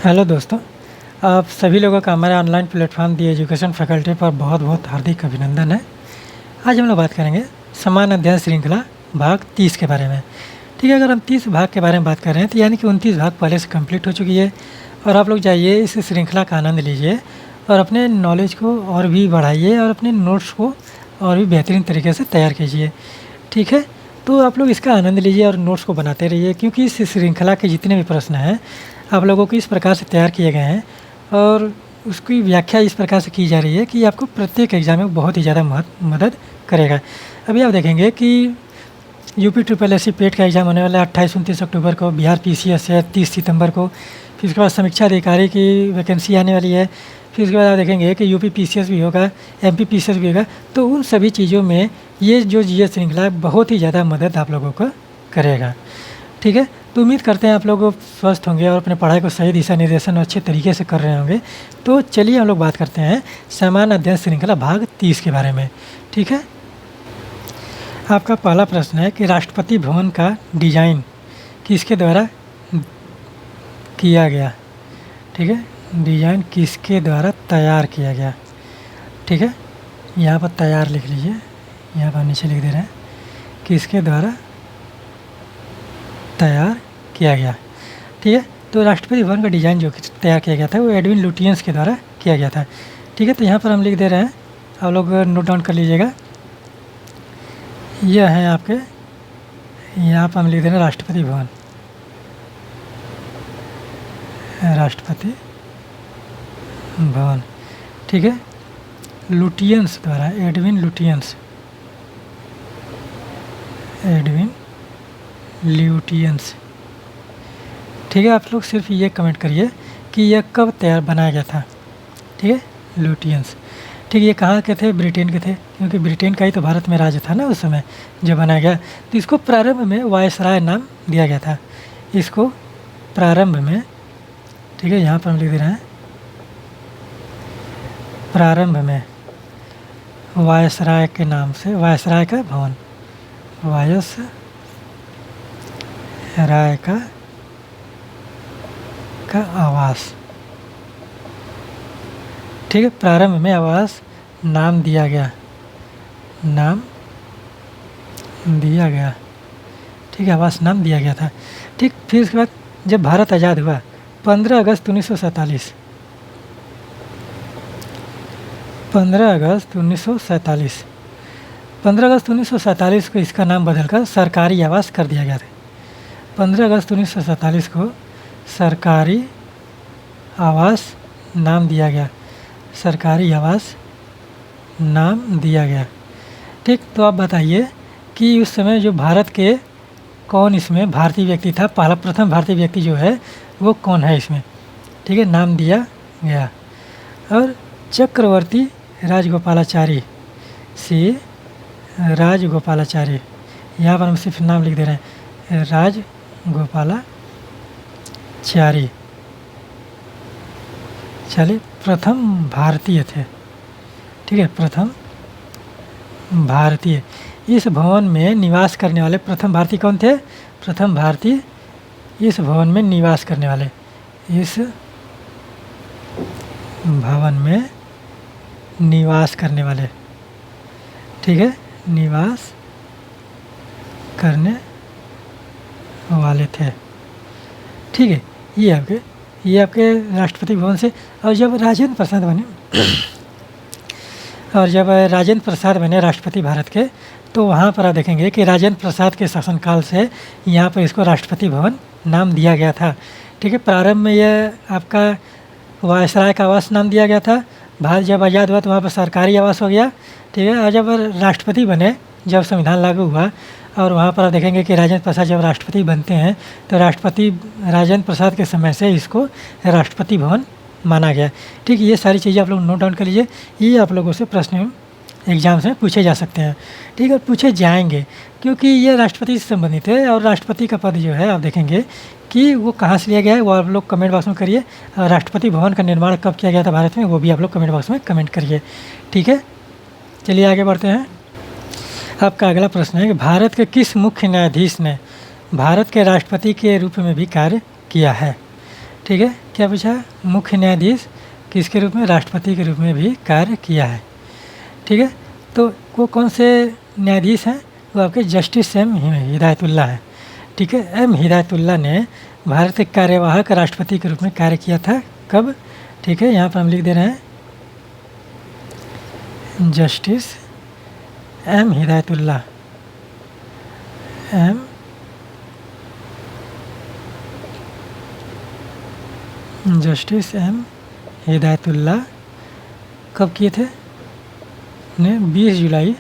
Hello दोस्तों, आप सभी लोगों का हमारे ऑनलाइन प्लेटफॉर्म दी एजुकेशन फैकल्टी पर बहुत बहुत हार्दिक अभिनंदन है। आज हम लोग बात करेंगे समान अध्ययन श्रृंखला भाग 30 के बारे में। ठीक है, अगर हम 30 भाग के बारे में बात कर रहे हैं तो यानी कि 29 भाग पहले से कंप्लीट हो चुकी है और आप लोग जाइए इस श्रृंखला का आनंद लीजिए और अपने नॉलेज को और भी बढ़ाइए और अपने नोट्स को और भी बेहतरीन तरीके से तैयार कीजिए। ठीक है, तो आप लोग इसका आनंद लीजिए और नोट्स को बनाते रहिए, क्योंकि इस श्रृंखला के जितने भी प्रश्न हैं आप लोगों को इस प्रकार से तैयार किए गए हैं और उसकी व्याख्या इस प्रकार से की जा रही है कि आपको प्रत्येक एग्ज़ाम में बहुत ही ज़्यादा मदद करेगा। अभी आप देखेंगे कि यूपी ट्रिपल एस सी पेट का एग्ज़ाम होने वाला है 28-29 अक्टूबर को, बिहार पीसीएस है 30 सितंबर को, फिर उसके बाद समीक्षा अधिकारी की वैकेंसी आने वाली है, फिर उसके बाद आप देखेंगे कि यूपी पीसीएस भी होगा, एमपी पीसीएस भी होगा। तो उन सभी चीज़ों में ये जो जीएस श्रृंखला है बहुत ही ज़्यादा मदद आप लोगों को करेगा। ठीक है, तो उम्मीद करते हैं आप लोग स्वस्थ होंगे और अपने पढ़ाई को सही दिशा निर्देशन अच्छे तरीके से कर रहे होंगे। तो चलिए हम लोग बात करते हैं समान अध्ययन श्रृंखला भाग 30 के बारे में। ठीक है, आपका पहला प्रश्न है कि राष्ट्रपति भवन का डिज़ाइन किसके द्वारा किया गया। ठीक है, डिज़ाइन किसके द्वारा तैयार किया गया। ठीक है, यहाँ पर तैयार लिख लीजिए, यहाँ पर नीचे लिख दे रहे हैं किसके द्वारा तैयार किया गया। ठीक है, तो राष्ट्रपति भवन का डिज़ाइन जो तैयार किया गया था वो एडविन लुटियंस के द्वारा किया गया था। ठीक है, तो यहाँ पर हम लिख दे रहे हैं, आप लोग नोट डाउन कर लीजिएगा। यह है आपके, यहाँ पर हम लिख दे रहे हैं राष्ट्रपति भवन, राष्ट्रपति भवन। ठीक है, लुटियंस द्वारा, एडविन लुटियंस, एडविन ल्यूटियंस। ठीक है, आप लोग सिर्फ ये कमेंट करिए कि यह कब तैयार बनाया गया था। ठीक है, ल्यूटियंस। ठीक है, ये कहाँ के थे? ब्रिटेन के थे, क्योंकि ब्रिटेन का ही तो भारत में राज था ना उस समय जब बनाया गया। तो इसको प्रारंभ में वायसराय नाम दिया गया था, इसको प्रारंभ में। ठीक है, यहाँ पर हम लिख दे रहे हैं प्रारंभ में वायसराय के नाम से, वायसराय का भवन, वायसराय का आवास। ठीक है, प्रारंभ में आवास नाम दिया गया, नाम दिया गया। ठीक है, आवास नाम दिया गया था। ठीक, फिर उसके बाद जब भारत आज़ाद हुआ 15 अगस्त 1947, 15 अगस्त 1947, 15 अगस्त 1947 को इसका नाम बदलकर सरकारी आवास कर दिया गया था। 15 अगस्त 1947 को सरकारी आवास नाम दिया गया, सरकारी आवास नाम दिया गया। ठीक, तो आप बताइए कि उस समय जो भारत के कौन इसमें भारतीय व्यक्ति था, पहला प्रथम भारतीय व्यक्ति जो है वो कौन है इसमें। ठीक है, नाम दिया गया। और चक्रवर्ती राजगोपालाचारी, सी राजगोपालाचारी, यहाँ पर हम सिर्फ नाम लिख दे रहे हैं राजगोपालाचारी। चलिए, प्रथम भारतीय थे। ठीक है, प्रथम भारतीय। इस भवन में निवास करने वाले प्रथम भारतीय कौन थे? प्रथम भारतीय इस भवन में निवास करने वाले, इस भवन में निवास करने वाले। ठीक है, निवास करने वाले थे। ठीक है, ये आपके राष्ट्रपति भवन से। और जब राजेंद्र प्रसाद बने राष्ट्रपति भारत के, तो वहाँ पर आप देखेंगे कि राजेंद्र प्रसाद के शासनकाल से यहाँ पर इसको राष्ट्रपति भवन नाम दिया गया था। ठीक है, प्रारंभ में यह आपका वायसराय का आवास नाम दिया गया था। भारत जब आज़ाद हुआ तो वहाँ पर सरकारी आवास हो गया। ठीक है, और जब राष्ट्रपति बने, जब संविधान लागू हुआ, और वहाँ पर आप देखेंगे कि राजेंद्र प्रसाद जब राष्ट्रपति बनते हैं तो राष्ट्रपति राजेंद्र प्रसाद के समय से इसको राष्ट्रपति भवन माना गया। ठीक है, ये सारी चीज़ें आप लोग नोट डाउन कर लीजिए, ये आप लोगों से प्रश्न एग्जाम्स में पूछे जा सकते हैं। ठीक है, पूछे जाएंगे क्योंकि ये राष्ट्रपति से संबंधित है। और राष्ट्रपति का पद जो है आप देखेंगे कि वो कहाँ से लिया गया है, वो आप लोग कमेंट बॉक्स में करिए। राष्ट्रपति भवन का निर्माण कब किया गया था भारत में, वो भी आप लोग कमेंट बॉक्स में कमेंट करिए। ठीक है, चलिए आगे बढ़ते हैं। आपका अगला प्रश्न है कि भारत के किस मुख्य न्यायाधीश ने भारत के राष्ट्रपति के रूप में भी कार्य किया है। ठीक है, क्या पूछा है, मुख्य न्यायाधीश किसके रूप में, राष्ट्रपति के रूप में भी कार्य किया है। ठीक है, तो वो कौन से न्यायाधीश हैं, वो आपके जस्टिस एम हिदायतुल्ला है। ठीक है, एम हिदायतुल्ला ने भारत के कार्यवाहक राष्ट्रपति के रूप में कार्य किया था। कब? ठीक है, यहाँ पर हम लिख दे रहे हैं justice M Hidayatullah, M justice M Hidayatullah कब किए थे ने 20 जुलाई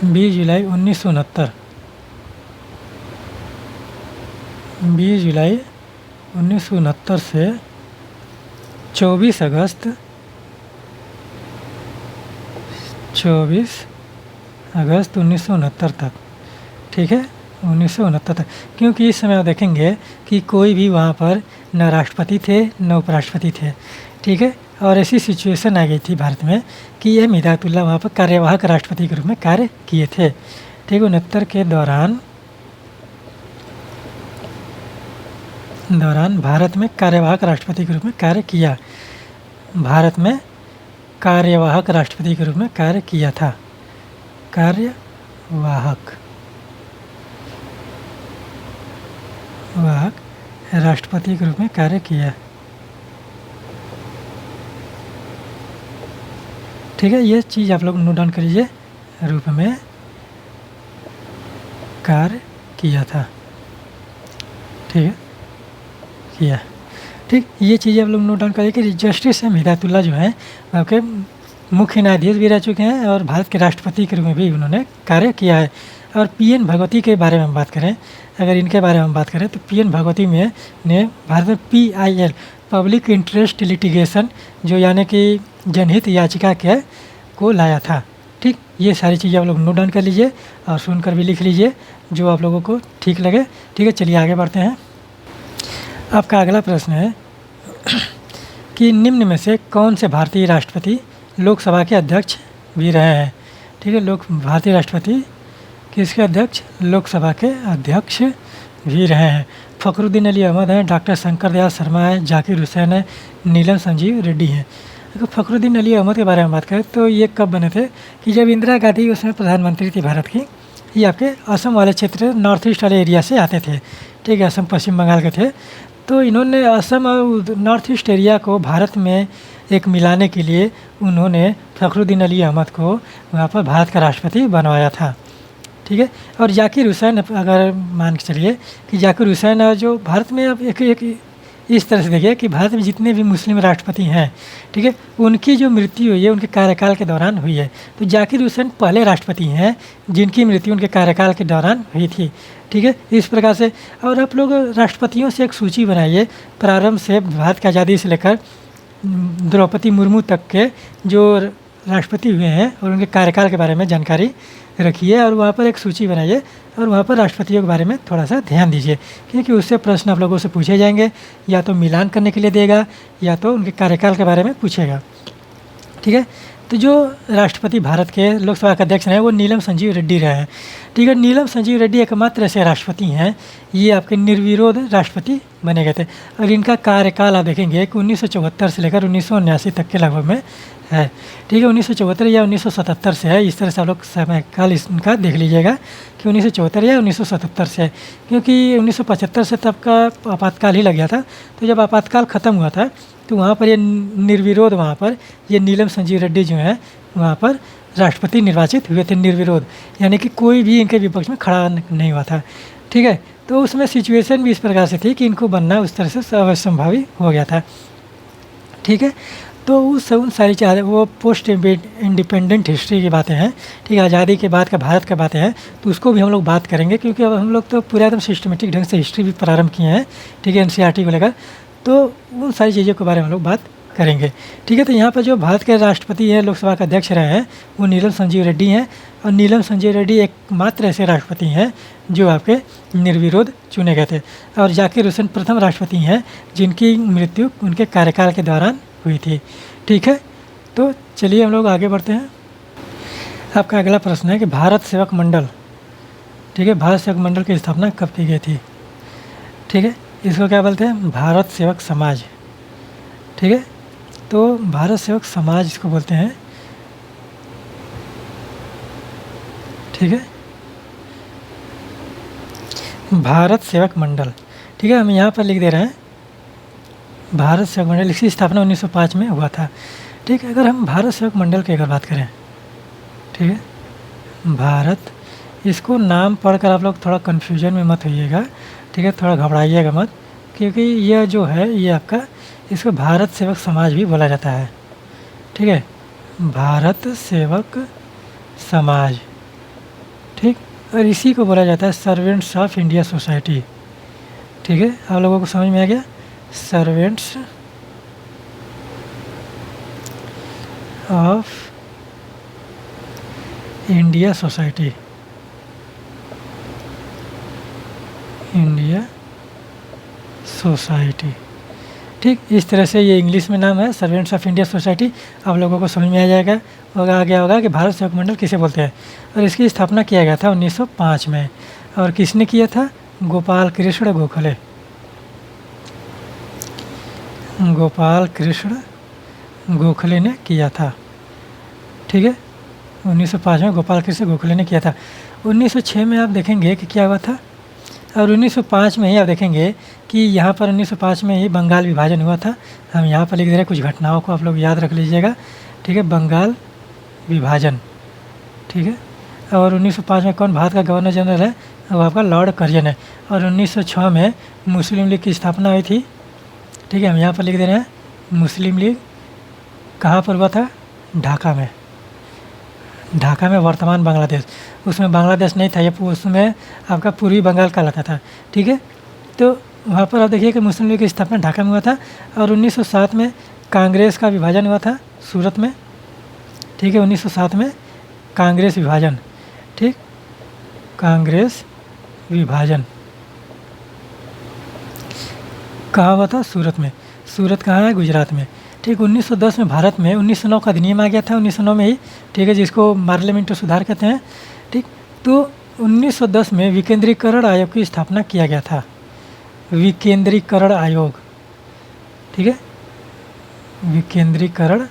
1969, 20 जुलाई 1969 से 24 अगस्त 1969 तक। ठीक है, 1969 तक, क्योंकि इस समय आप देखेंगे कि कोई भी वहाँ पर न राष्ट्रपति थे न उपराष्ट्रपति थे। ठीक है, और ऐसी सिचुएशन आ गई थी भारत में कि एम हिदायतुल्ला वहाँ पर कार्यवाहक राष्ट्रपति के रूप में कार्य किए थे। ठीक है, 69 के दौरान भारत में कार्यवाहक राष्ट्रपति के रूप में कार्य किया, भारत में कार्यवाहक राष्ट्रपति के रूप में कार्य किया था, कार्यवाहक राष्ट्रपति के रूप में कार्य किया। ठीक है, ये चीज़ आप लोग नोट डाउन कर लीजिए, रूप में कार्य किया था। ठीक है, किया। ठीक, ये चीज़ें आप लोग नोट डाउन करिए कि जस्टिस एम हिदायतुल्ला जो हैं आपके मुख्य न्यायाधीश भी रह चुके हैं और भारत के राष्ट्रपति के रूप में भी उन्होंने कार्य किया है। और पीएन भगवती के बारे में हम बात करें, अगर इनके बारे में हम बात करें तो पीएन भगवती में ने भारत में PIL पब्लिक इंटरेस्ट लिटिगेशन जो यानी कि जनहित याचिका के को लाया था। ठीक, ये सारी चीज़ें आप लोग नोट डाउन कर लीजिए और सुनकर भी लिख लीजिए जो आप लोगों को ठीक लगे। ठीक है, चलिए आगे बढ़ते हैं। आपका अगला प्रश्न है कि निम्न में से कौन से भारतीय राष्ट्रपति लोकसभा के अध्यक्ष भी रहे हैं। ठीक है, भारतीय राष्ट्रपति किसके अध्यक्ष, लोकसभा के अध्यक्ष भी रहे हैं। फ़खरुद्दीन अली अहमद हैं, डॉक्टर शंकर दयाल शर्मा है, जाकिर हुसैन है, नीलम संजीव रेड्डी हैं। अगर फ़खरुद्दीन अली अहमद के बारे में बात करें तो ये कब बने थे कि जब इंदिरा गांधी उसमें प्रधानमंत्री थी भारत की, ये आपके असम वाले क्षेत्र नॉर्थ ईस्ट वाले एरिया से आते थे। ठीक है, असम पश्चिम बंगाल के थे, तो इन्होंने असम और नॉर्थ ईस्ट एरिया को भारत में एक मिलाने के लिए उन्होंने फ़खरुद्दीन अली अहमद को वहाँ पर भारत का राष्ट्रपति बनवाया था। ठीक है, और जाकिर हुसैन, अगर मान के चलिए कि जाकिर हुसैन जो भारत में अब एक इस तरह से देखिए कि भारत में जितने भी मुस्लिम राष्ट्रपति हैं, ठीक है, उनकी जो मृत्यु हुई है उनके कार्यकाल के दौरान हुई है। तो जाकिर हुसैन पहले राष्ट्रपति हैं जिनकी मृत्यु उनके कार्यकाल के दौरान हुई थी। ठीक है, इस प्रकार से। और आप लोग राष्ट्रपतियों से एक सूची बनाइए, प्रारंभ से भारत की आज़ादी से लेकर द्रौपदी मुर्मू तक के जो राष्ट्रपति हुए हैं और उनके कार्यकाल के बारे में जानकारी रखिए और वहाँ पर एक सूची बनाइए और वहाँ पर राष्ट्रपतियों के बारे में थोड़ा सा ध्यान दीजिए, क्योंकि उससे प्रश्न आप लोगों से पूछे जाएंगे, या तो मिलान करने के लिए देगा या तो उनके कार्यकाल के बारे में पूछेगा। ठीक है, तो जो राष्ट्रपति भारत के लोकसभा के अध्यक्ष हैं वो नीलम संजीव रेड्डी रहे हैं। ठीक है, नीलम संजीव रेड्डी एकमात्र ऐसे राष्ट्रपति हैं, ये आपके निर्विरोध राष्ट्रपति बने गए थे। और इनका कार्यकाल आप देखेंगे कि 1974 से लेकर 1979 तक के लगभग में है। ठीक है, 1974 या 1977 से है, इस तरह से आप लोग समय काल इनका देख लीजिएगा कि 1974 या 1977 से है, क्योंकि 1975 से तब का आपातकाल ही लग गया था। तो जब आपातकाल ख़त्म हुआ था तो वहाँ पर ये निर्विरोध, वहाँ पर ये नीलम संजीव रेड्डी जो हैं वहाँ पर राष्ट्रपति निर्वाचित हुए थे निर्विरोध, यानी कि कोई भी इनके विपक्ष में खड़ा नहीं हुआ था। ठीक है, तो उसमें सिचुएशन भी इस प्रकार से थी कि इनको बनना उस तरह से असंभावी हो गया था। ठीक है, तो उन सारी चीज़ें वो पोस्ट इंडिपेंडेंट हिस्ट्री की बातें हैं। ठीक है, आज़ादी के बाद का भारत का बातें हैं, तो उसको भी हम लोग बात करेंगे, क्योंकि अब हम लोग तो पूरा एकदम सिस्टमेटिक ढंग से हिस्ट्री भी प्रारंभ किए हैं। ठीक है, NCERT को लेकर, तो उन सारी चीज़ों के बारे में हम लोग बात करेंगे। ठीक है, तो यहाँ पर जो भारत के राष्ट्रपति हैं, लोकसभा के अध्यक्ष रहे हैं, वो नीलम संजीव रेड्डी हैं। और नीलम संजीव रेड्डी एकमात्र ऐसे राष्ट्रपति हैं जो आपके निर्विरोध चुने गए थे। और जाकिर हुसैन प्रथम राष्ट्रपति हैं जिनकी मृत्यु उनके कार्यकाल के दौरान हुई थी। ठीक है, तो चलिए हम लोग आगे बढ़ते हैं। आपका अगला प्रश्न है कि भारत सेवक मंडल, ठीक है, भारत सेवक मंडल की स्थापना कब की गई थी। ठीक है, इसको क्या बोलते हैं? भारत सेवक समाज। ठीक है, तो भारत सेवक समाज इसको बोलते हैं। ठीक है, भारत सेवक मंडल। ठीक है, हम यहाँ पर लिख दे रहे हैं भारत सेवक मंडल, इसकी स्थापना 1905 में हुआ था। ठीक है, अगर हम भारत सेवक मंडल की अगर बात करें, ठीक है, भारत, इसको नाम पढ़कर आप लोग थोड़ा कन्फ्यूजन में मत होइएगा। ठीक है, थोड़ा घबराइएगा मत, क्योंकि यह जो है ये आपका, इसको भारत सेवक समाज भी बोला जाता है। ठीक है, भारत सेवक समाज। ठीक, और इसी को बोला जाता है सर्वेंट्स ऑफ इंडिया सोसाइटी। ठीक है, आप लोगों को समझ में आ गया? Servants of India society, India society. ठीक, इस तरह से ये इंग्लिश में नाम है, सर्वेंट्स ऑफ इंडिया सोसाइटी। आप लोगों को समझ में आ जाएगा, आ गया होगा कि भारत सेवक मंडल किसे बोलते हैं। और इसकी स्थापना किया गया था 1905 में। और किसने किया था? गोपाल कृष्ण गोखले। गोपाल कृष्ण गोखले ने किया था। ठीक है, 1905 में गोपाल कृष्ण गोखले ने किया था। 1906 में आप देखेंगे कि क्या हुआ था, और 1905 में ही आप देखेंगे कि यहाँ पर 1905 में ही बंगाल विभाजन हुआ था। हम यहाँ पर लिख दे रहे हैं, कुछ घटनाओं को आप लोग याद रख लीजिएगा। ठीक है, बंगाल विभाजन। ठीक है, और 1905 में कौन भारत का गवर्नर जनरल है? वो आपका लॉर्ड कर्जन है। और 1906 में मुस्लिम लीग की स्थापना हुई थी। ठीक है, हम यहाँ पर लिख दे रहे हैं मुस्लिम लीग कहाँ पर हुआ था? ढाका में। ढाका में, वर्तमान बांग्लादेश। उसमें बांग्लादेश नहीं था, ये उसमें आपका पूर्वी बंगाल कहलाता था। ठीक है, तो वहाँ पर आप देखिए कि मुस्लिम लीग की स्थापना ढाका में हुआ था। और 1907 में कांग्रेस का विभाजन हुआ था सूरत में। ठीक है, 1907 में कांग्रेस विभाजन। ठीक, कांग्रेस विभाजन कहाँ हुआ था? सूरत में। सूरत कहाँ है? गुजरात में। ठीक, 1910 में भारत में 1909 का अधिनियम आ गया था, 1909 में ही। ठीक है, जिसको पार्लियामेंट्री सुधार कहते हैं। ठीक, तो 1910 में विकेंद्रीकरण आयोग की स्थापना किया गया था। विकेंद्रीकरण आयोग। ठीक है, विकेंद्रीकरण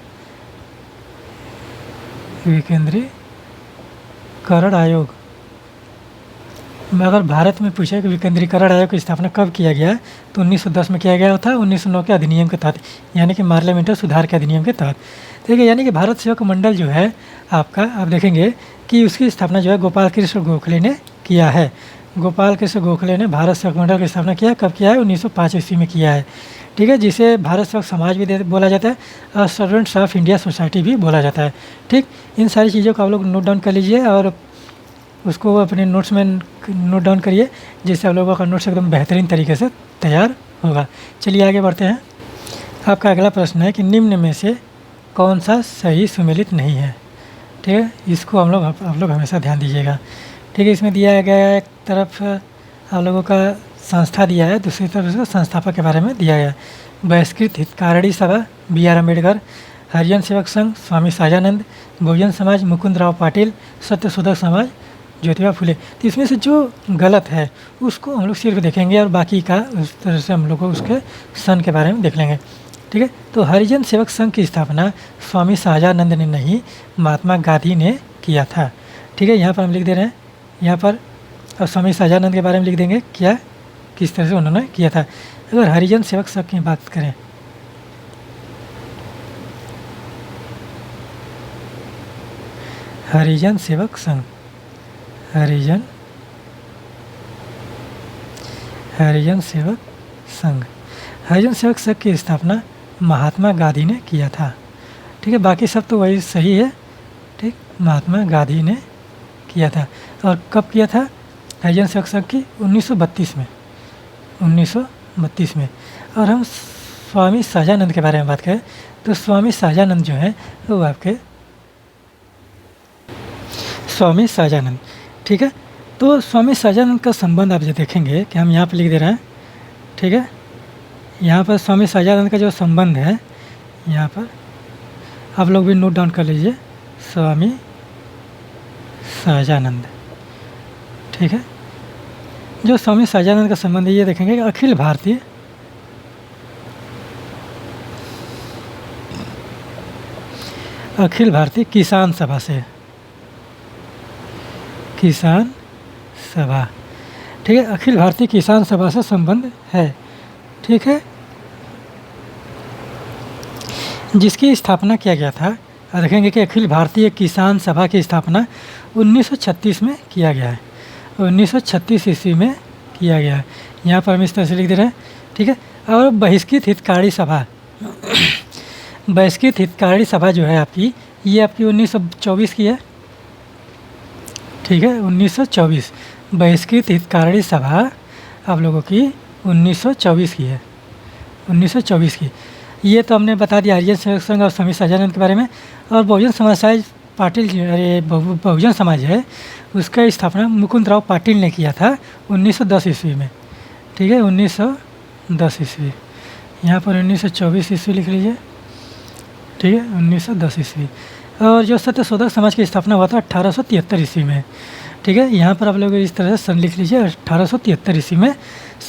आयोग। मैं अगर भारत में पूछे कि विकेंद्रीकरण आयोग की स्थापना कब किया गया, तो 1910 में किया गया था, 1909 के अधिनियम के तहत, यानी कि पार्लियामेंट्री सुधार के अधिनियम के तहत। ठीक है, यानी कि भारत सेवक मंडल जो है आपका, आप देखेंगे कि उसकी स्थापना जो है गोपाल कृष्ण गोखले ने किया है। गोपाल कृष्ण गोखले ने भारत सेवक मंडल की स्थापना किया, कब किया है? 1905 ईस्वी में किया है। ठीक है, जिसे भारत सेवक समाज भी बोला जाता है, और सर्वेंट्स ऑफ इंडिया सोसाइटी भी बोला जाता है। ठीक, इन सारी चीज़ों को आप लोग नोट डाउन कर लीजिए और उसको अपने नोट्स में नोट डाउन करिए, जिससे आप लोगों का नोट्स एकदम बेहतरीन तरीके से तैयार होगा। चलिए आगे बढ़ते हैं। आपका अगला प्रश्न है कि निम्न में से कौन सा सही सुमेलित नहीं है? ठीक है, इसको आप लोग हमेशा ध्यान दीजिएगा। ठीक है, इसमें दिया गया है, एक तरफ आप लोगों का संस्था दिया है, दूसरी तरफ उसका संस्थापक के बारे में दिया गया है। बहिष्कृत हितकारिणी सभा B.R. अम्बेडकर, हरिजन सेवक संघ स्वामी सहजानंद, बहुजन समाज मुकुंद राव पाटिल, सत्यशोधक समाज ज्योतिबा फुले। तो इसमें से जो गलत है उसको हम लोग सिर्फ देखेंगे, और बाकी का उस तरह से हम लोग को उसके सन के बारे में देख लेंगे। ठीक है, तो हरिजन सेवक संघ की स्थापना स्वामी सहजानंद ने नहीं, महात्मा गांधी ने किया था। ठीक है, यहाँ पर हम लिख दे रहे हैं, यहाँ पर और स्वामी सहजानंद के बारे में लिख देंगे क्या, किस तरह से उन्होंने किया था। अगर हरिजन सेवक संघ की बात करें, हरिजन सेवक संघ, हरिजन सेवक संघ, हरिजन सेवक संघ की स्थापना महात्मा गांधी ने किया था। ठीक है, बाकी सब तो वही सही है। ठीक, महात्मा गांधी ने किया था। और कब किया था हरिजन सेवक संघ की? 1932 में, 1932 में। और हम स्वामी सहजानंद के बारे में बात करें, तो स्वामी सहजानंद जो है वो आपके स्वामी सहजानंद। ठीक है, तो स्वामी सहजानंद का संबंध आप जो देखेंगे कि हम यहाँ पर लिख दे रहे हैं। ठीक है, यहाँ पर स्वामी सहजानंद का जो संबंध है, यहाँ पर आप लोग भी नोट डाउन कर लीजिए, स्वामी सहजानंद। ठीक है, जो स्वामी सहजानंद का संबंध है ये देखेंगे कि अखिल भारतीय किसान सभा से, किसान सभा, ठीक है, अखिल भारतीय किसान सभा से संबंध है, ठीक है, जिसकी स्थापना किया गया था। देखेंगे कि अखिल भारतीय किसान सभा की स्थापना 1936 में किया गया है, 1936 ईस्वी में किया गया है। यहाँ पर हम इस तरह से लिख दे रहे हैं, ठीक है। और बहिष्कृत हितकारी सभा बहिष्कृत हितकारी सभा जो है आपकी, ये आपकी 1924 की है, ठीक है, 1924 बहिष्कृत हितकारी सभा आप लोगों की 1924 की है, 1924 की। ये तो हमने बता दिया आर्यन सेवक संघ और स्वामी सहजानंद के बारे में। और बहुजन समाज पाटिल, अरे बहुजन समाज है, उसका स्थापना मुकुंदराव पाटिल ने किया था 1910 ईस्वी में, ठीक है, 1910 ईस्वी। यहाँ पर 1924 ईस्वी लिख लीजिए, ठीक है, 1910 ईस्वी। और जो सत्यशोधक समाज की स्थापना हुआ था 1873 ईस्वी में, ठीक है। यहाँ पर आप लोग इस तरह से सन लिख लीजिए, 1873 ईस्वी में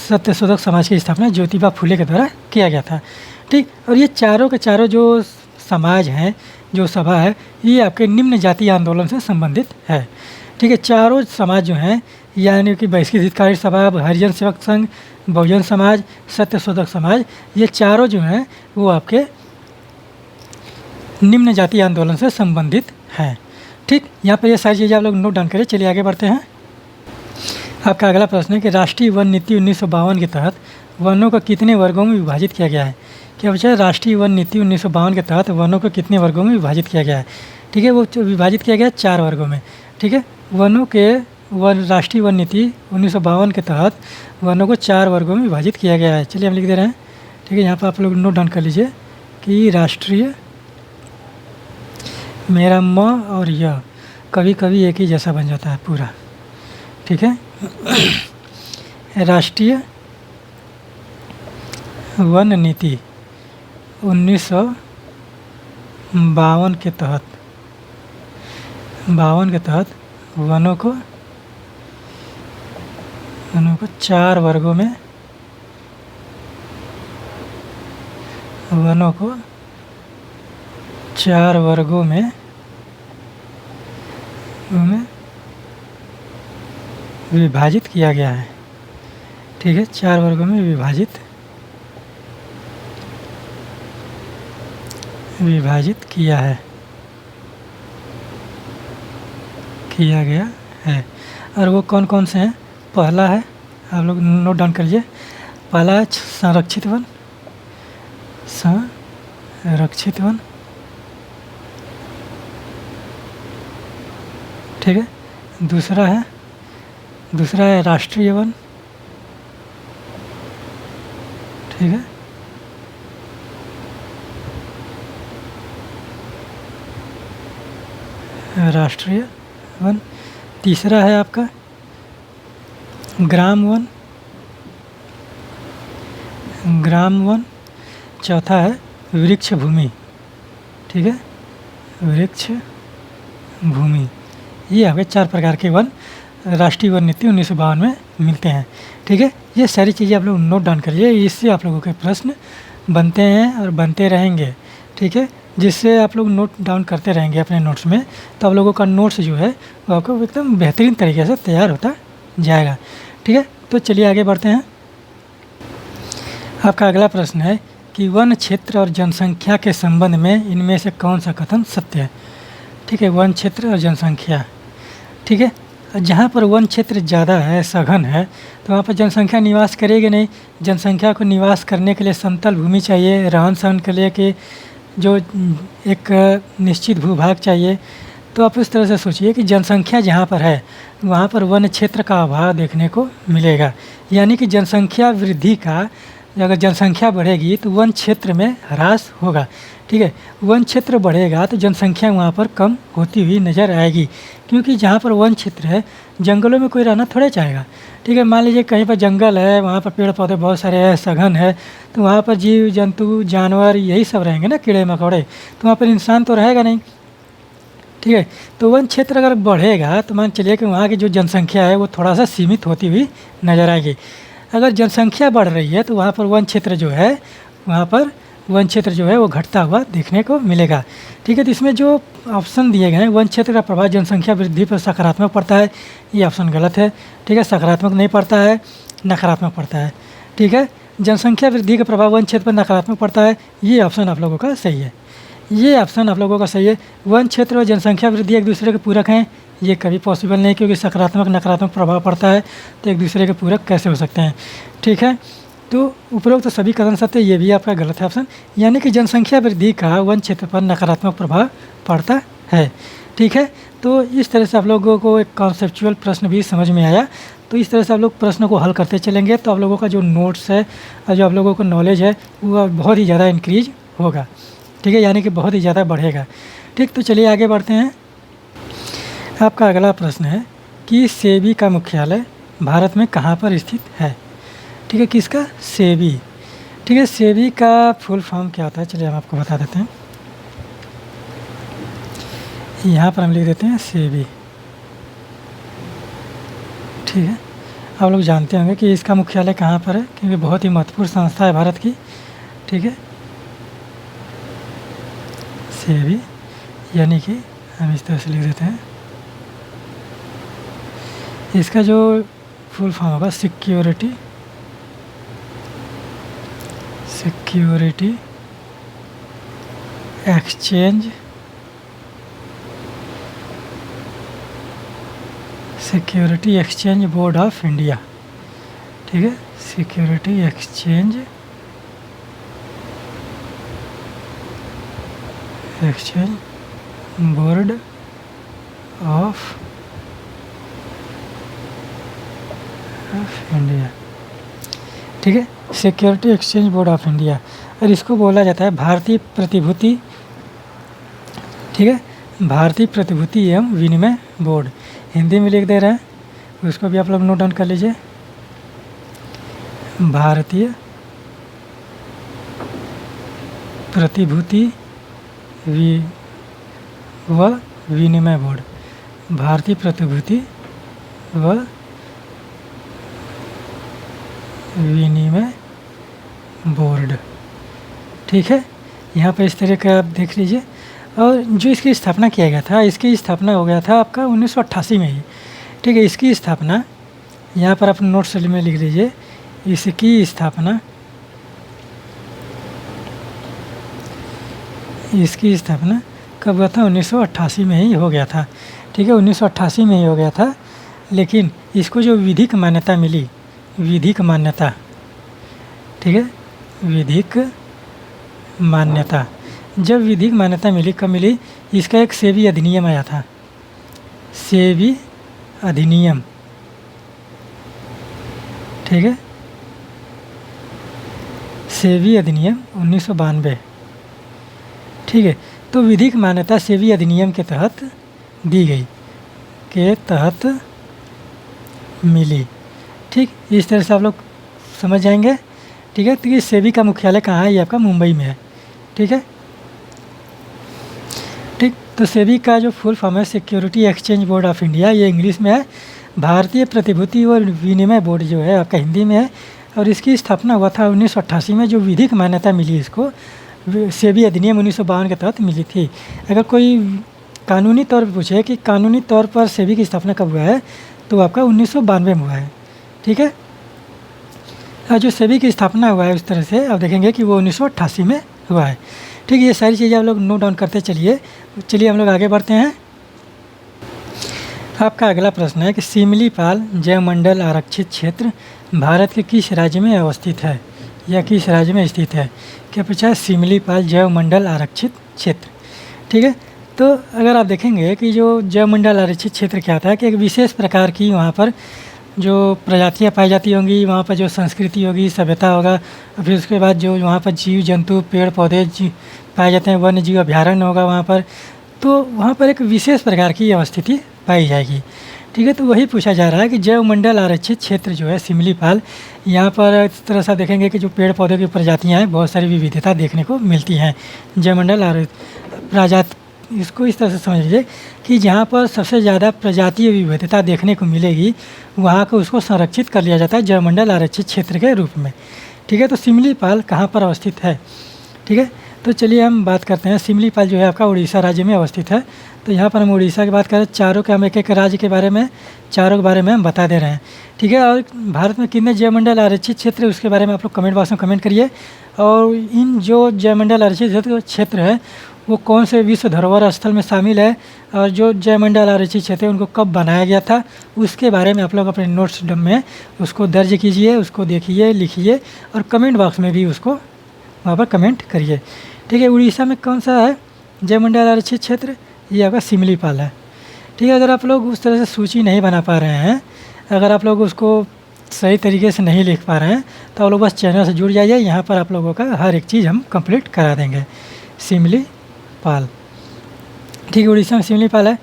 सत्यशोधक समाज की स्थापना ज्योतिबा फुले के द्वारा किया गया था, ठीक। और ये चारों के चारों जो समाज हैं, जो सभा है, ये आपके निम्न जातीय आंदोलन से संबंधित है, ठीक है। चारों समाज जो हैं, यानी कि बहिष्कृत हितकारी सभा, हरिजन सेवक संघ, बहुजन समाज, सत्यशोधक समाज, ये चारों जो हैं वो आपके निम्न जातीय आंदोलन से संबंधित हैं, ठीक। यहाँ पर ये सारी चीज़ें आप लोग नोट डाउन करें। चलिए आगे बढ़ते हैं। आपका अगला प्रश्न है कि राष्ट्रीय वन नीति 1952 के तहत वनों को कितने वर्गों में विभाजित किया गया है। क्या बच्चा, राष्ट्रीय वन नीति 1952 के तहत वनों को कितने वर्गों में विभाजित किया गया है, ठीक है। वो विभाजित किया गया है 4 वर्गों में, ठीक है। वनों के राष्ट्रीय वन नीति 1952 के तहत वनों को 4 वर्गों में विभाजित किया गया है। चलिए हम लिख दे रहे हैं, ठीक है। यहाँ पर आप लोग नोट डाउन कर लीजिए कि राष्ट्रीय, मेरा म और य कभी कभी एक ही जैसा बन जाता है पूरा, ठीक है। राष्ट्रीय वन नीति 1952 के तहत वनों को 4 वर्गों में विभाजित किया गया है, ठीक है। 4 वर्गों में विभाजित किया गया है। और वो कौन कौन से हैं? पहला है, आप लोग नोट डाउन करिए, पहला है संरक्षित वन, ठीक है। दूसरा है राष्ट्रीय वन, ठीक है। राष्ट्रीय वन। तीसरा है आपका ग्राम वन। चौथा है वृक्ष भूमि, ठीक है, वृक्ष भूमि। ये आपके 4 प्रकार के वन राष्ट्रीय वन नीति 1952 में मिलते हैं, ठीक है। ये सारी चीज़ें आप लोग नोट डाउन करिए, इससे आप लोगों के प्रश्न बनते हैं और बनते रहेंगे, ठीक है। जिससे आप लोग नोट डाउन करते रहेंगे अपने नोट्स में, तो आप लोगों का नोट्स जो है वो आपको एकदम बेहतरीन तरीके से तैयार होता जाएगा, ठीक है। तो चलिए आगे बढ़ते हैं। आपका अगला प्रश्न है कि वन क्षेत्र और जनसंख्या के संबंध में इनमें से कौन सा कथन सत्य है, ठीक है। वन क्षेत्र और जनसंख्या, ठीक है। जहाँ पर वन क्षेत्र ज़्यादा है, सघन है, तो वहाँ पर जनसंख्या निवास करेगी नहीं। जनसंख्या को निवास करने के लिए समतल भूमि चाहिए, रहन सहन के लिए कि जो एक निश्चित भूभाग चाहिए। तो आप इस तरह से सोचिए कि जनसंख्या जहाँ पर है वहाँ पर वन क्षेत्र का अभाव देखने को मिलेगा, यानी कि जनसंख्या वृद्धि का, अगर जनसंख्या बढ़ेगी तो वन क्षेत्र में ह्रास होगा, ठीक है। वन क्षेत्र बढ़ेगा तो जनसंख्या वहाँ पर कम होती हुई नज़र आएगी, क्योंकि जहाँ पर वन क्षेत्र है जंगलों में कोई रहना थोड़ा चाहेगा, ठीक है। मान लीजिए कहीं पर जंगल है, वहाँ पर पेड़ पौधे बहुत सारे हैं, सघन है, तो वहाँ पर जीव जंतु जानवर यही सब रहेंगे ना, कीड़े मकोड़े, तो वहाँ पर इंसान तो रहेगा नहीं, ठीक है। तो वन क्षेत्र अगर बढ़ेगा तो मान चलिए कि वहाँ की जो जनसंख्या है वो थोड़ा सा सीमित होती हुई नज़र आएगी। अगर जनसंख्या बढ़ रही है तो वहाँ पर वन क्षेत्र जो है वहाँ पर वन क्षेत्र जो है वो घटता हुआ देखने को मिलेगा। ठीक है, तो इसमें जो ऑप्शन दिए गए हैं, वन क्षेत्र का प्रभाव जनसंख्या वृद्धि पर सकारात्मक पड़ता है, ये ऑप्शन गलत है। ठीक है, सकारात्मक नहीं पड़ता है, नकारात्मक पड़ता है। ठीक है, जनसंख्या वृद्धि का प्रभाव वन क्षेत्र पर नकारात्मक पड़ता है, ये ऑप्शन आप लोगों का सही है। ये ऑप्शन आप लोगों का सही है। वन क्षेत्र और जनसंख्या वृद्धि एक दूसरे के पूरक हैं, ये कभी पॉसिबल नहीं, क्योंकि सकारात्मक नकारात्मक प्रभाव पड़ता है, तो एक दूसरे के पूरक कैसे हो सकते हैं। ठीक है, तो उपरोक्त तो सभी कथन सत्य, ये भी आपका गलत है ऑप्शन, यानी कि जनसंख्या वृद्धि का वन क्षेत्र पर नकारात्मक प्रभाव पड़ता है। ठीक है, तो इस तरह से आप लोगों को एक कॉन्सेप्चुअल प्रश्न भी समझ में आया। तो इस तरह से आप लोग प्रश्न को हल करते चलेंगे तो आप लोगों का जो नोट्स है और जो आप लोगों को नॉलेज है वो बहुत ही ज़्यादा इंक्रीज होगा। ठीक है, यानी कि बहुत ही ज़्यादा बढ़ेगा। ठीक, तो चलिए आगे बढ़ते हैं। आपका अगला प्रश्न है कि सेबी का मुख्यालय भारत में कहाँ पर स्थित है। ठीक है, किसका? सेबी। ठीक है, सेबी का फुल फॉर्म क्या होता है, चलिए हम आपको बता देते हैं। यहाँ पर हम लिख देते हैं सेबी। ठीक है, आप लोग जानते होंगे कि इसका मुख्यालय कहाँ पर है, क्योंकि बहुत ही महत्वपूर्ण संस्था है भारत की। ठीक है, सेबी, यानी कि हम इस तरह से लिख देते हैं, इसका जो फुल फॉर्म होगा security exchange board of India. ठीक है, security exchange board of India. ठीक है, security exchange board of India, और इसको बोला जाता है भारतीय प्रतिभूति। ठीक है, भारतीय प्रतिभूति एवं विनिमय बोर्ड, हिंदी में लिख दे रहे हैं, उसको भी आप लोग नोट डाउन कर लीजिए। भारतीय प्रतिभूति व विनिमय बोर्ड, भारतीय प्रतिभूति व विनिमय बोर्ड। ठीक है, यहाँ पर इस तरह का आप देख लीजिए। और जो इसकी स्थापना किया गया था, इसकी स्थापना हो गया था आपका 1988 में ही। ठीक है, इसकी स्थापना यहाँ पर अपने नोट्स में लिख लीजिए, इसकी स्थापना कब हुआ था? 1988 में ही हो गया था। ठीक है, 1988 में ही हो गया था, लेकिन इसको जो विधिक मान्यता मिली, विधिक मान्यता, ठीक है, विधिक मान्यता, जब विधिक मान्यता मिली, कब मिली? इसका एक सेबी अधिनियम आया था, सेबी अधिनियम। ठीक है, सेबी अधिनियम 1992। ठीक है, तो विधिक मान्यता सेबी अधिनियम के तहत दी गई, के तहत मिली। ठीक, इस तरह से आप लोग समझ जाएंगे। ठीक है, तो ये सेबी का मुख्यालय कहाँ है? ये आपका मुंबई में है। ठीक है, ठीक, तो सेबी का जो फुल फॉर्म है security exchange board of India, ये इंग्लिश में है। भारतीय प्रतिभूति और विनिमय बोर्ड जो है आपका हिंदी में है, और इसकी स्थापना हुआ था 1988 में। जो विधिक मान्यता मिली इसको सेबी अधिनियम 1952 के तहत मिली थी। अगर कोई कानूनी तौर पर पूछे कि कानूनी तौर पर सेबी की स्थापना कब हुआ है, तो आपका 1992 में हुआ है। ठीक है, और जो सेबी की स्थापना हुआ है उस तरह से आप देखेंगे कि वो 1988 में हुआ है। ठीक है, ये सारी चीज़ें आप लोग नोट डाउन करते चलिए। चलिए हम लोग आगे बढ़ते हैं। आपका अगला प्रश्न है कि सिमलीपाल जैवमंडल आरक्षित क्षेत्र भारत के किस राज्य में अवस्थित है या किस राज्य में स्थित है? क्या पूछा है? सिमलीपाल जैवमंडल आरक्षित क्षेत्र। ठीक है, तो अगर आप देखेंगे कि जो जैवमंडल आरक्षित क्षेत्र क्या होता है कि एक विशेष प्रकार की वहाँ पर जो प्रजातियाँ पाई जाती होंगी, वहाँ पर जो संस्कृति होगी, सभ्यता होगा, फिर उसके बाद जो वहाँ पर जीव जंतु पेड़ पौधे पाए जाते हैं, वन्य जीव अभ्यारण्य होगा वहाँ पर, तो वहाँ पर एक विशेष प्रकार की अवस्थिति पाई जाएगी। ठीक है, तो वही पूछा जा रहा है कि जैवमंडल आरक्षित क्षेत्र जो है सिमलीपाल, यहाँ पर इस तरह से देखेंगे कि जो पेड़ पौधे की प्रजातियाँ हैं, बहुत सारी विविधता देखने को मिलती हैं। जैवमंडल इसको इस तरह से समझ लीजिए कि जहाँ पर सबसे ज़्यादा प्रजातीय विविधता देखने को मिलेगी वहाँ को उसको संरक्षित कर लिया जाता है जैवमंडल आरक्षित क्षेत्र के रूप में। ठीक है, तो सिमलीपाल कहाँ पर अवस्थित है? ठीक है, तो चलिए हम बात करते हैं। सिमलीपाल जो है आपका उड़ीसा राज्य में अवस्थित है। तो यहाँ पर हम उड़ीसा की बात करें, चारों के हम एक एक राज्य के बारे में, चारों के बारे में हम बता दे रहे हैं। ठीक है, और भारत में कितने जैवमंडल आरक्षित क्षेत्र है उसके बारे में आप लोग कमेंट बॉक्स में कमेंट करिए। और इन जो जैवमंडल आरक्षित क्षेत्र है वो कौन से विश्व धरोहर स्थल में शामिल है, और जो जैवमंडल आरक्षित क्षेत्र है उनको कब बनाया गया था उसके बारे में आप लोग अपने नोट्स में उसको दर्ज कीजिए, उसको देखिए, लिखिए और कमेंट बॉक्स में भी उसको वहाँ पर कमेंट करिए। ठीक है, उड़ीसा में कौन सा है जैवमंडल आरक्षित क्षेत्र? ये आपका सिमलीपाल है। ठीक है, अगर आप लोग उस तरह से सूची नहीं बना पा रहे हैं, अगर आप लोग उसको सही तरीके से नहीं लिख पा रहे हैं तो आप लोग बस चैनल से जुड़ जाइए, यहाँ पर आप लोगों का हर एक चीज़ हम कंप्लीट करा देंगे। सिमलीपाल, ठीक है, उड़ीसा में सिमलीपाल है।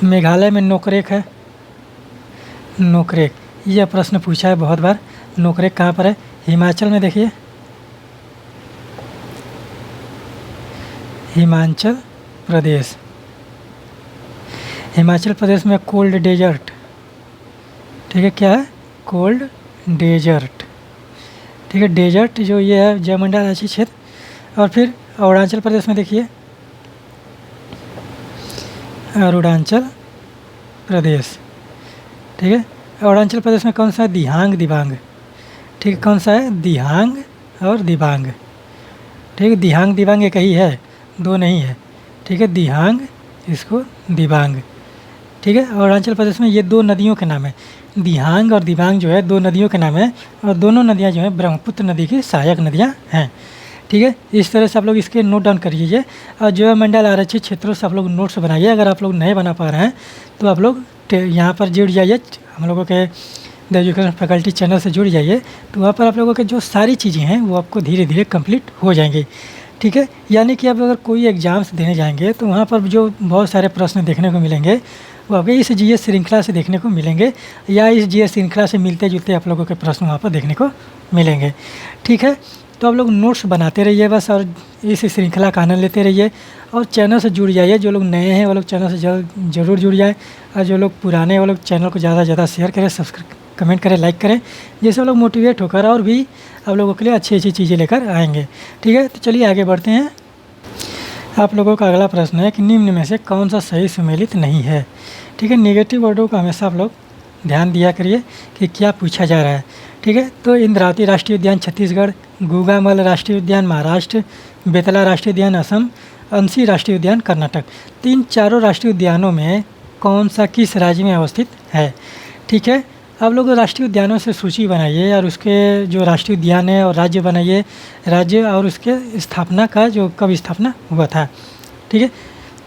मेघालय में नोकरेक है। नोकरेक, यह प्रश्न पूछा है बहुत बार। नोकरेक कहाँ पर है? हिमाचल में देखिए, हिमाचल प्रदेश। हिमाचल प्रदेश में कोल्ड डेजर्ट। ठीक है, क्या है? Cold desert. ठीक है, डेजर्ट जो ये है जैवमंडल आरक्षित क्षेत्र। और फिर अरुणाचल प्रदेश में देखिए, अरुणाचल प्रदेश। ठीक है, अरुणाचल प्रदेश में कौन सा है? दिहांग दिबांग। ठीक है, कौन सा है? दिहांग और दिबांग। ठीक है, दिहांग दिबांग एक ही है, दो नहीं है। ठीक है, दिहांग, इसको दिबांग। ठीक है, अरुणाचल प्रदेश में ये दो नदियों के नाम है, दिहांग और दिबांग जो है दो नदियों के नाम है, और दोनों नदियाँ जो है ब्रह्मपुत्र नदी की सहायक नदियाँ हैं। ठीक है, इस तरह से आप लोग इसके नोट डाउन कर लीजिए और जैवमंडल आरक्षित क्षेत्रों से आप लोग नोट्स बनाइए। अगर आप लोग नहीं बना पा रहे हैं तो आप लोग यहाँ पर जुड़ जाइए, हम लोगों के द एजुकेशन फैकल्टी चैनल से जुड़ जाइए, तो वहाँ पर आप लोगों के जो सारी चीज़ें हैं वो आपको धीरे धीरे कंप्लीट हो जाएंगी। ठीक है, यानी कि आप अगर कोई एग्ज़ाम्स देने जाएंगे तो वहाँ पर जो बहुत सारे प्रश्न देखने को मिलेंगे वो आपके इस जीएस श्रृंखला से देखने को मिलेंगे, या इस जीएस श्रृंखला से मिलते जुलते आप लोगों के प्रश्न वहाँ पर देखने को मिलेंगे। ठीक है, तो आप लोग नोट्स बनाते रहिए बस, और इस श्रृंखला का आनंद लेते रहिए और चैनल से जुड़ जाइए। जो लोग नए हैं वो लोग चैनल से ज़रूर जुड़ जाए, और जो लोग पुराने वो लोग चैनल को ज़्यादा से ज़्यादा शेयर करें, सब्सक्राइब, कमेंट करें, लाइक करें, जिससे वो लोग मोटिवेट होकर और भी आप लोगों के लिए अच्छी अच्छी चीज़ें लेकर आएंगे। ठीक है, तो चलिए आगे बढ़ते हैं। आप लोगों का अगला प्रश्न है कि निम्न में से कौन सा सही सुमेलित नहीं है? ठीक है, नेगेटिव वर्डों का हमेशा आप लोग ध्यान दिया करिए कि क्या पूछा जा रहा है। ठीक है, तो इंद्रावती राष्ट्रीय उद्यान छत्तीसगढ़, गुगामल राष्ट्रीय उद्यान महाराष्ट्र, बेतला राष्ट्रीय उद्यान असम, अंशी राष्ट्रीय उद्यान कर्नाटक। तो इन चारों राष्ट्रीय उद्यानों में कौन सा किस राज्य में अवस्थित है? ठीक है, आप लोग राष्ट्रीय उद्यानों से सूची बनाइए और उसके जो राष्ट्रीय उद्यान है और राज्य बनाइए, राज्य और उसके स्थापना का जो कब स्थापना हुआ था। ठीक है,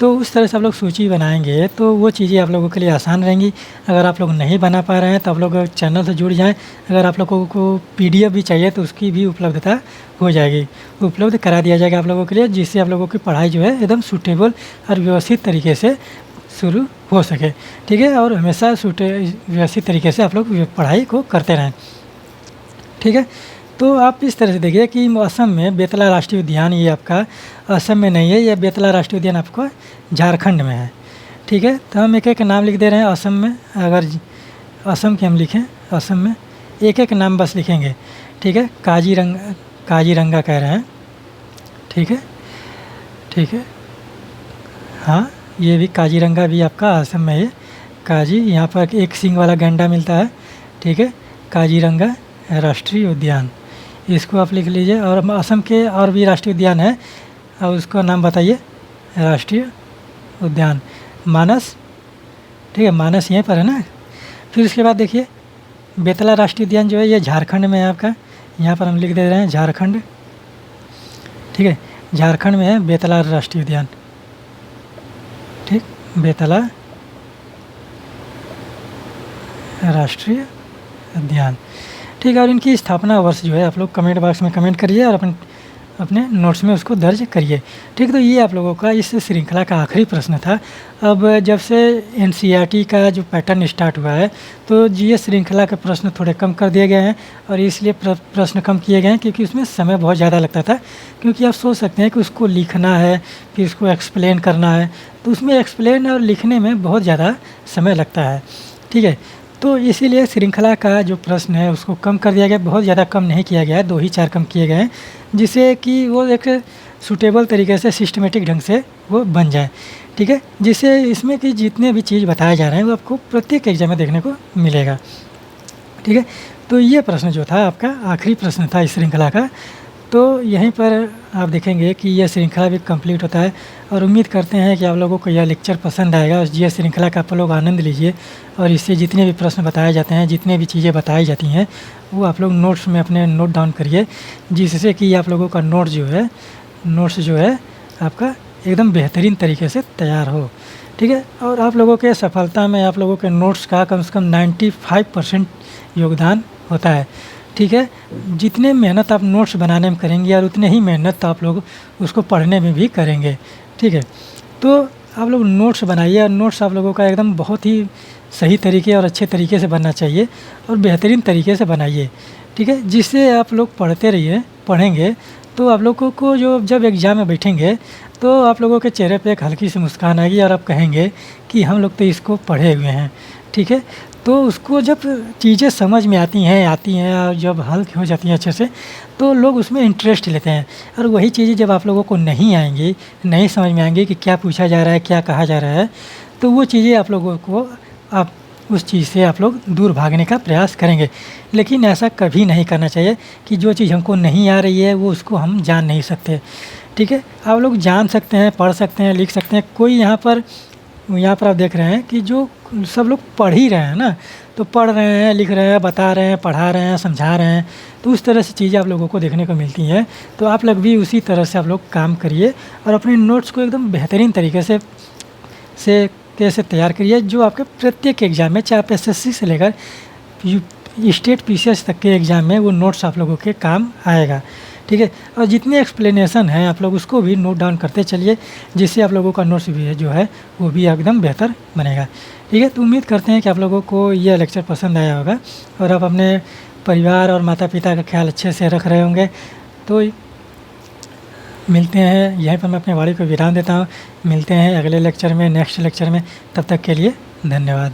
तो उस तरह से आप लोग सूची बनाएंगे तो वो चीज़ें आप लोगों के लिए आसान रहेंगी। अगर आप लोग नहीं बना पा रहे हैं तो आप लोग चैनल से जुड़ जाएं। अगर आप लोगों को PDF भी चाहिए तो उसकी भी उपलब्धता हो जाएगी, उपलब्ध करा दिया जाएगा आप लोगों के लिए, जिससे आप लोगों की पढ़ाई जो है एकदम सूटेबल और व्यवस्थित तरीके से शुरू हो सके। ठीक है, और हमेशा व्यवस्थित तरीके से आप लोग पढ़ाई को करते रहें। ठीक है, तो आप इस तरह से देखिए कि असम में बेतला राष्ट्रीय उद्यान, ये आपका असम में नहीं है, ये बेतला राष्ट्रीय उद्यान आपका झारखंड में है। ठीक है, तो हम एक एक नाम लिख दे रहे हैं असम में। अगर असम के हम लिखें, असम में एक एक नाम बस लिखेंगे। ठीक है, काजीरंगा कह रहे हैं। ठीक है, ठीक है, हाँ, ये भी काजीरंगा भी आपका असम में है। काजी, यहाँ पर एक सींग वाला गैंडा मिलता है। ठीक है, काजीरंगा राष्ट्रीय उद्यान, इसको आप लिख लीजिए। और असम के और भी राष्ट्रीय उद्यान है, और उसका नाम बताइए। राष्ट्रीय उद्यान मानस। ठीक है, मानस यहीं पर है ना। फिर उसके बाद देखिए बेतला राष्ट्रीय उद्यान जो है ये झारखंड में है आपका, यहाँ पर हम लिख दे रहे हैं झारखंड। ठीक है, झारखंड में है बेतला राष्ट्रीय उद्यान। ठीक, बेतला राष्ट्रीय उद्यान। ठीक है, और इनकी स्थापना वर्ष जो है आप लोग कमेंट बॉक्स में कमेंट करिए और अपन अपने नोट्स में उसको दर्ज करिए। ठीक, तो ये आप लोगों का इस श्रृंखला का आखिरी प्रश्न था। अब जब से एनसीईआरटी का जो पैटर्न स्टार्ट हुआ है, तो जीएस श्रृंखला के प्रश्न थोड़े कम कर दिए गए हैं। और इसलिए प्रश्न कम किए गए हैं क्योंकि उसमें समय बहुत ज़्यादा लगता था। क्योंकि आप सोच सकते हैं कि उसको लिखना है, फिर उसको एक्सप्लेन करना है, तो उसमें एक्सप्लेन और लिखने में बहुत ज़्यादा समय लगता है। ठीक है, तो इसीलिए श्रृंखला का जो प्रश्न है उसको कम कर दिया गया, बहुत ज़्यादा कम नहीं किया गया है, 2 ही 4 कम किए गए हैं, जिससे कि वो एक सूटेबल तरीके से सिस्टमेटिक ढंग से वो बन जाए। ठीक है, जिससे इसमें कि जितने भी चीज़ बताए जा रहे हैं वो आपको प्रत्येक एग्जाम में देखने को मिलेगा। ठीक है, तो ये प्रश्न जो था आपका आखिरी प्रश्न था इस श्रृंखला का। तो यहीं पर आप देखेंगे कि यह श्रृंखला भी कंप्लीट होता है। और उम्मीद करते हैं कि आप लोगों को यह लेक्चर पसंद आएगा और ये श्रृंखला का आप लोग आनंद लीजिए। और इससे जितने भी प्रश्न बताए जाते हैं, जितने भी चीज़ें बताई जाती हैं, वो आप लोग नोट्स में अपने नोट डाउन करिए, जिससे कि आप लोगों का नोट्स जो है आपका एकदम बेहतरीन तरीके से तैयार हो। ठीक है, और आप लोगों के सफलता में आप लोगों के नोट्स का कम से कम 95% योगदान होता है। ठीक है, जितने मेहनत आप नोट्स बनाने में करेंगे और उतने ही मेहनत आप लोग उसको पढ़ने में भी करेंगे। ठीक है, तो आप लोग नोट्स बनाइए और नोट्स आप लोगों का एकदम बहुत ही सही तरीके और अच्छे तरीके से बनना चाहिए और बेहतरीन तरीके से बनाइए। ठीक है, जिससे आप लोग पढ़ेंगे तो आप लोगों को जो जब एग्ज़ाम में बैठेंगे तो आप लोगों के चेहरे पे एक हल्की सी मुस्कान आएगी और आप कहेंगे कि हम लोग तो इसको पढ़े हुए हैं। ठीक है, तो उसको जब चीज़ें समझ में आती हैं और जब हल हो जाती हैं अच्छे से, तो लोग उसमें इंटरेस्ट लेते हैं। और वही चीज़ें जब आप लोगों को नहीं आएंगी, नहीं समझ में आएंगी कि क्या पूछा जा रहा है, क्या कहा जा रहा है, तो वो चीज़ें आप लोगों को आप उस चीज़ से आप लोग दूर भागने का प्रयास करेंगे। लेकिन ऐसा कभी नहीं करना चाहिए कि जो चीज़ हमको नहीं आ रही है वो उसको हम जान नहीं सकते। ठीक है, आप लोग जान सकते हैं, पढ़ सकते हैं, लिख सकते हैं। कोई यहाँ पर आप देख रहे हैं कि जो सब लोग पढ़ ही रहे हैं ना, तो पढ़ रहे हैं, लिख रहे हैं, बता रहे हैं, पढ़ा रहे हैं, समझा रहे हैं, तो उस तरह से चीज़ें आप लोगों को देखने को मिलती हैं। तो आप लोग भी उसी तरह से आप लोग काम करिए और अपने नोट्स को एकदम बेहतरीन तरीके से कैसे तैयार करिए, जो आपके प्रत्येक एग्ज़ाम में, चाहे आप एसएससी से लेकर स्टेट पीसीएस तक के एग्ज़ाम में वो नोट्स आप लोगों के काम आएगा। ठीक है, और जितने एक्सप्लेनेशन हैं आप लोग उसको भी नोट डाउन करते चलिए, जिससे आप लोगों का नोट्स भी है जो है वो भी एकदम बेहतर बनेगा। ठीक है, तो उम्मीद करते हैं कि आप लोगों को यह लेक्चर पसंद आया होगा और आप अपने परिवार और माता पिता का ख्याल अच्छे से रख रहे होंगे। तो मिलते हैं, यहीं पर मैं अपने वाणी को विराम देता हूँ। मिलते हैं अगले लेक्चर में, नेक्स्ट लेक्चर में। तब तक के लिए धन्यवाद।